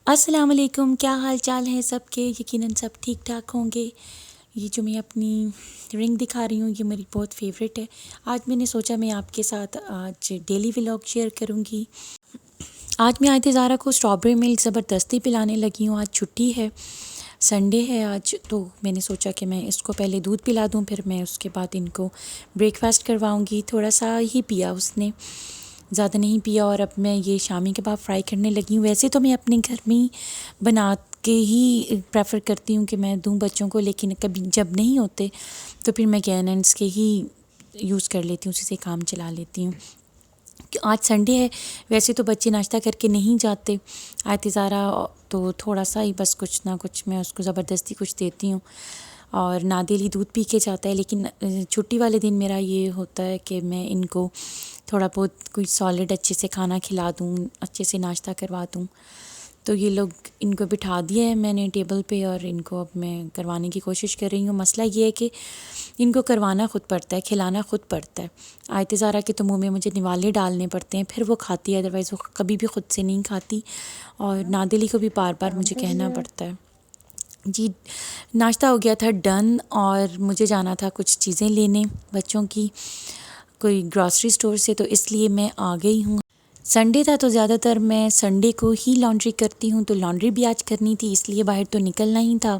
अस्सलाम वालेकुम, क्या हाल चाल है सबके। यकीनन सब ठीक ठाक होंगे। ये जो मैं अपनी रिंग दिखा रही हूँ ये मेरी बहुत फेवरेट है। आज मैंने सोचा मैं आपके साथ आज डेली व्लॉग शेयर करूँगी। आज मैं आयत ज़ारा को स्ट्रॉबेरी मिल्क ज़बरदस्ती पिलाने लगी हूँ। आज छुट्टी है, संडे है आज, तो मैंने सोचा कि मैं इसको पहले दूध पिला दूँ, फिर मैं उसके बाद इनको ब्रेकफास्ट करवाऊँगी। थोड़ा सा ही पिया उसने, ज़्यादा नहीं पिया। और अब मैं ये शामी कबाब फ्राई करने लगी हूँ। वैसे तो मैं अपने घर में ही बना के ही प्रेफर करती हूँ कि मैं दूँ बच्चों को, लेकिन कभी जब नहीं होते तो फिर मैं कैनेंस के ही यूज़ कर लेती हूँ, उसी से काम चला लेती हूँ। कि आज संडे है, वैसे तो बच्चे नाश्ता करके नहीं जाते। आयत ज़ारा तो थोड़ा सा ही बस कुछ ना कुछ मैं उसको ज़बरदस्ती कुछ देती हूँ, और नादिल दूध पी के जाता है। लेकिन छुट्टी वाले दिन मेरा ये होता है कि मैं इनको थोड़ा बहुत कोई सॉलिड अच्छे से खाना खिला दूँ, अच्छे से नाश्ता करवा दूँ। तो ये लोग, इनको बिठा दिया है मैंने टेबल पे, और इनको अब मैं करवाने की कोशिश कर रही हूँ। मसला ये है कि इनको करवाना ख़ुद पड़ता है, खिलाना ख़ुद पड़ता है। आयत ज़ारा के तो मुँह में मुझे निवाले डालने पड़ते हैं, फिर वो खाती है, अदरवाइज़ वो कभी भी ख़ुद से नहीं खाती। और नादिली को भी बार बार मुझे कहना पड़ता है। जी, नाश्ता हो गया था डन, और मुझे जाना था कुछ चीज़ें लेने बच्चों की कोई ग्रॉसरी स्टोर से, तो इसलिए मैं आ गई हूँ। संडे था तो ज़्यादातर मैं संडे को ही लॉन्ड्री करती हूँ, तो लॉन्ड्री भी आज करनी थी, इसलिए बाहर तो निकलना ही था।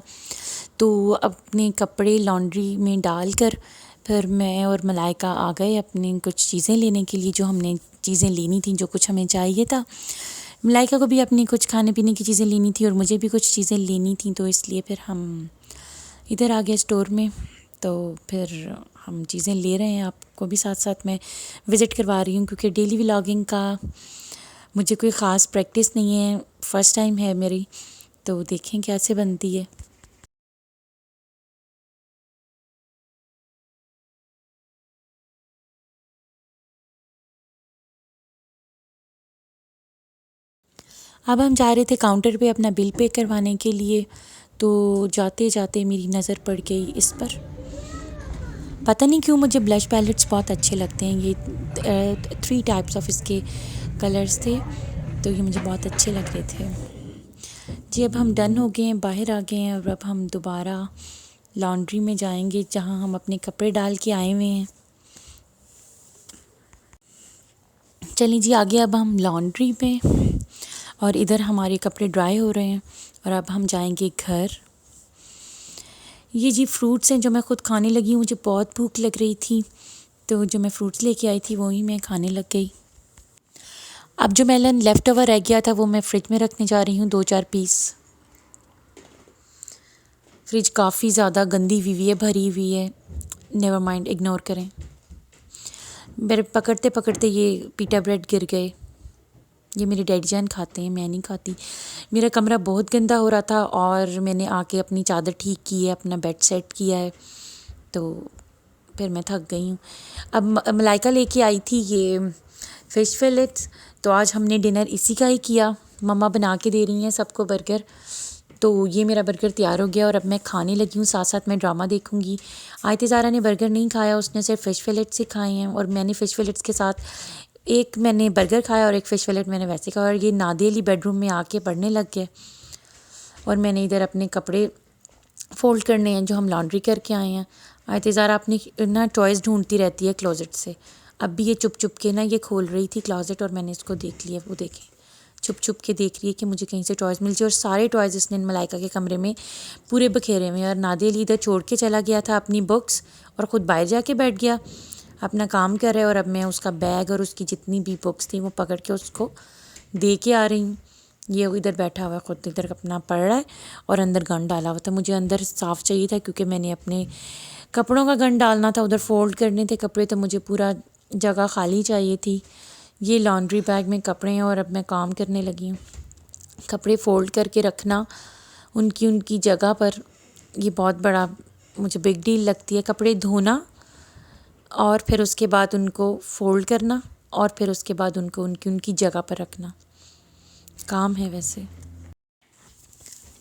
तो अपने कपड़े लॉन्ड्री में डालकर फिर मैं और मलाइका आ गए अपने कुछ चीज़ें लेने के लिए, जो हमने चीज़ें लेनी थी, जो कुछ हमें चाहिए था। मलाइका को भी अपनी कुछ खाने पीने की चीज़ें लेनी थी और मुझे भी कुछ चीज़ें लेनी थी, तो इसलिए फिर हम इधर आ गए स्टोर में। तो फिर हम चीज़ें ले रहे हैं, आपको भी साथ साथ मैं विज़िट करवा रही हूँ, क्योंकि डेली व्लॉगिंग का मुझे कोई ख़ास प्रैक्टिस नहीं है, फ़र्स्ट टाइम है मेरी, तो देखें कैसे बनती है। अब हम जा रहे थे काउंटर पे अपना बिल पे करवाने के लिए, तो जाते जाते मेरी नज़र पड़ गई इस पर। पता नहीं क्यों मुझे ब्लश पैलेट्स बहुत अच्छे लगते हैं। ये 3 टाइप्स ऑफ इसके कलर्स थे, तो ये मुझे बहुत अच्छे लग रहे थे। जी, अब हम डन हो गए हैं, बाहर आ गए हैं, और अब हम दोबारा लॉन्ड्री में जाएंगे जहां हम अपने कपड़े डाल के आए हुए हैं। चलिए जी, आगे अब हम लॉन्ड्री में, और इधर हमारे कपड़े ड्राई हो रहे हैं, और अब हम जाएंगे घर। ये जी फ्रूट्स हैं जो मैं ख़ुद खाने लगी हूँ। मुझे बहुत भूख लग रही थी, तो जो मैं फ्रूट्स लेके आई थी वही मैं खाने लग गई। अब जो मेलन लेफ़्ट ओवर रह गया था वो मैं फ्रिज में रखने जा रही हूँ, 2-4 पीस। फ्रिज काफ़ी ज़्यादा गंदी हुई है, भरी हुई है। नेवर माइंड, इग्नोर करें। मेरे पकड़ते पकड़ते ये पीटा ब्रेड गिर गए। ये मेरे डैडी जान खाते हैं, मैं नहीं खाती। मेरा कमरा बहुत गंदा हो रहा था, और मैंने आके अपनी चादर ठीक की है, अपना बेड सेट किया है, तो फिर मैं थक गई हूँ। अब मलाइका लेके आई थी ये फ़िश फिलेट्स, तो आज हमने डिनर इसी का ही किया। मम्मा बना के दे रही हैं सबको बर्गर, तो ये मेरा बर्गर तैयार हो गया और अब मैं खाने लगी हूँ। साथ साथ मैं ड्रामा देखूँगी। आयत ज़ारा ने बर्गर नहीं खाया, उसने सिर्फ फ़िश फिलेट्स ही खाए हैं, और मैंने फ़िश फिलेट्स के साथ एक मैंने बर्गर खाया और एक फ़िश फिलेट मैंने वैसे खाया। और ये नादिली बेडरूम में आके पढ़ने लग गए, और मैंने इधर अपने कपड़े फ़ोल्ड करने हैं जो हम लॉन्ड्री करके आए हैं। आयत ज़ारा अपनी ना टॉयज़ ढूंढती रहती है क्लोज़ेट से। अब भी ये चुप चुप के ना ये खोल रही थी क्लोज़ेट, और मैंने इसको देख लिया। वो देखें, छुप छुप के देख रही है कि मुझे कहीं से टॉयज़ मिल जाए, और सारे टॉयज़ इसने मलाइका के कमरे में पूरे बखेरे हुए हैं। और नादिल इधर छोड़ के चला गया था अपनी बुक्स, और ख़ुद बाहर जाके बैठ गया, अपना काम कर रहा है। और अब मैं उसका बैग और उसकी जितनी भी बुक्स थी वो पकड़ के उसको दे के आ रही हूँ। ये इधर बैठा हुआ है, ख़ुद इधर अपना पढ़ रहा है, और अंदर गन डाला हुआ था। मुझे अंदर साफ़ चाहिए था, क्योंकि मैंने अपने कपड़ों का गन डालना था, उधर फ़ोल्ड करने थे कपड़े, तो मुझे पूरा जगह खाली चाहिए थी। ये लॉन्ड्री बैग में कपड़े हैं, और अब मैं काम करने लगी हूँ। कपड़े फ़ोल्ड करके रखना उनकी उनकी जगह पर, ये बहुत बड़ा मुझे बिग डील लगती है। कपड़े धोना, और फिर उसके बाद उनको फ़ोल्ड करना, और फिर उसके बाद उनको उनकी उनकी जगह पर रखना काम है। वैसे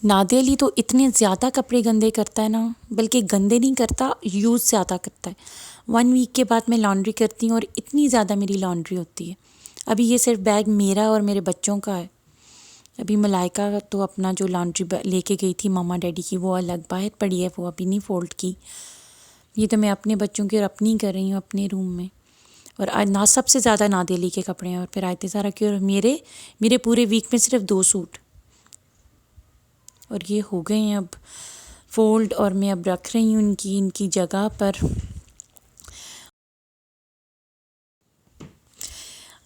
नादिली तो इतने ज़्यादा कपड़े गंदे करता है ना, बल्कि गंदे नहीं करता, यूज़ ज़्यादा करता है। 1 वीक के बाद मैं लॉन्ड्री करती हूँ, और इतनी ज़्यादा मेरी लॉन्ड्री होती है। अभी ये सिर्फ बैग मेरा और मेरे बच्चों का है, अभी मलाइका तो अपना जो लॉन्ड्री लेके गई थी मम्मा डैडी की, वो अलग बाहर पड़ी है, वो अभी नहीं फ़ोल्ड की। ये तो मैं अपने बच्चों की और अपनी कर रही हूँ अपने रूम में। और ना सबसे ज़्यादा नादेली के कपड़े हैं, और फिर आयते ज़ारा की, और मेरे पूरे वीक में सिर्फ 2 सूट, और ये हो गए हैं अब फ़ोल्ड, और मैं अब रख रही हूँ इनकी जगह पर।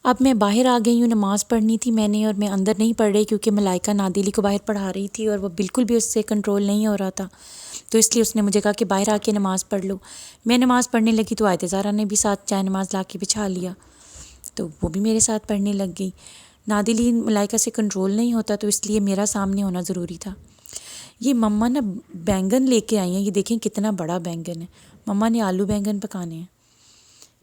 अब मैं बाहर आ गई हूँ, नमाज़ पढ़नी थी मैंने, और मैं अंदर नहीं पढ़ रही क्योंकि मलाइका नादिली को बाहर पढ़ा रही थी और वो बिल्कुल भी उससे कंट्रोल नहीं हो रहा था। तो इसलिए उसने मुझे कहा कि बाहर आके नमाज़ पढ़ लो। मैं नमाज़ पढ़ने लगी तो आयत ज़ारा ने भी साथ चाय नमाज़ ला के बिछा लिया, तो वो भी मेरे साथ पढ़ने लग गई। नादिली मलाइका से कंट्रोल नहीं होता, तो इसलिए मेरा सामने होना ज़रूरी था। ये मम्मा ना बैंगन लेके आई हैं, ये देखें कितना बड़ा बैंगन है। मम्मा ने आलू बैंगन पकाने हैं।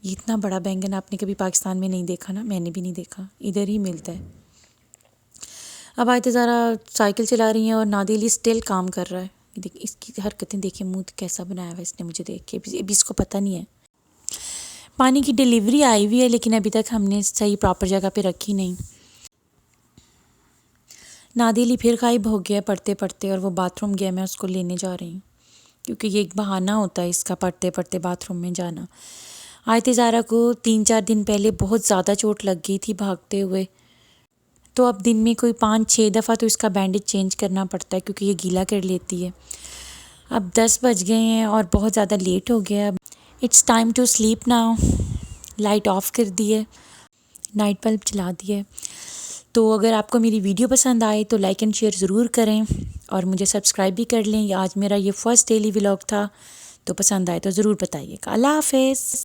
ये इतना बड़ा बैंगन आपने कभी पाकिस्तान में नहीं देखा ना, मैंने भी नहीं देखा, इधर ही मिलता है। अब आयत ज़ारा साइकिल चला रही हैं और नादिली स्टिल काम कर रहा है। देखिए इसकी हरकतें, देखिए मुंह कैसा बनाया हुआ है इसने मुझे देख के, अभी इसको पता नहीं है। पानी की डिलीवरी आई हुई है लेकिन अभी तक हमने सही प्रॉपर जगह पे रखी नहीं। नादिली फिर गायब हो गया पढ़ते पढ़ते, और वो बाथरूम गया, मैं उसको लेने जा रही हूँ क्योंकि ये एक बहाना होता है इसका पढ़ते पढ़ते बाथरूम में जाना। आयत ज़ारा को 3-4 दिन पहले बहुत ज़्यादा चोट लग गई थी भागते हुए, तो अब दिन में कोई 5-6 दफ़ा तो इसका बैंडेज चेंज करना पड़ता है क्योंकि ये गीला कर लेती है। अब 10 बज गए हैं और बहुत ज़्यादा लेट हो गया। अब it's time to sleep now. Light off कर दी है, नाइट बल्ब चला दिया है। तो अगर आपको मेरी वीडियो पसंद आए तो लाइक एंड शेयर ज़रूर करें और मुझे सब्सक्राइब भी कर लें। आज मेरा ये फर्स्ट डेली व्लॉग था, तो पसंद आए तो ज़रूर बताइएगा। अल्लाह हाफ़िज़।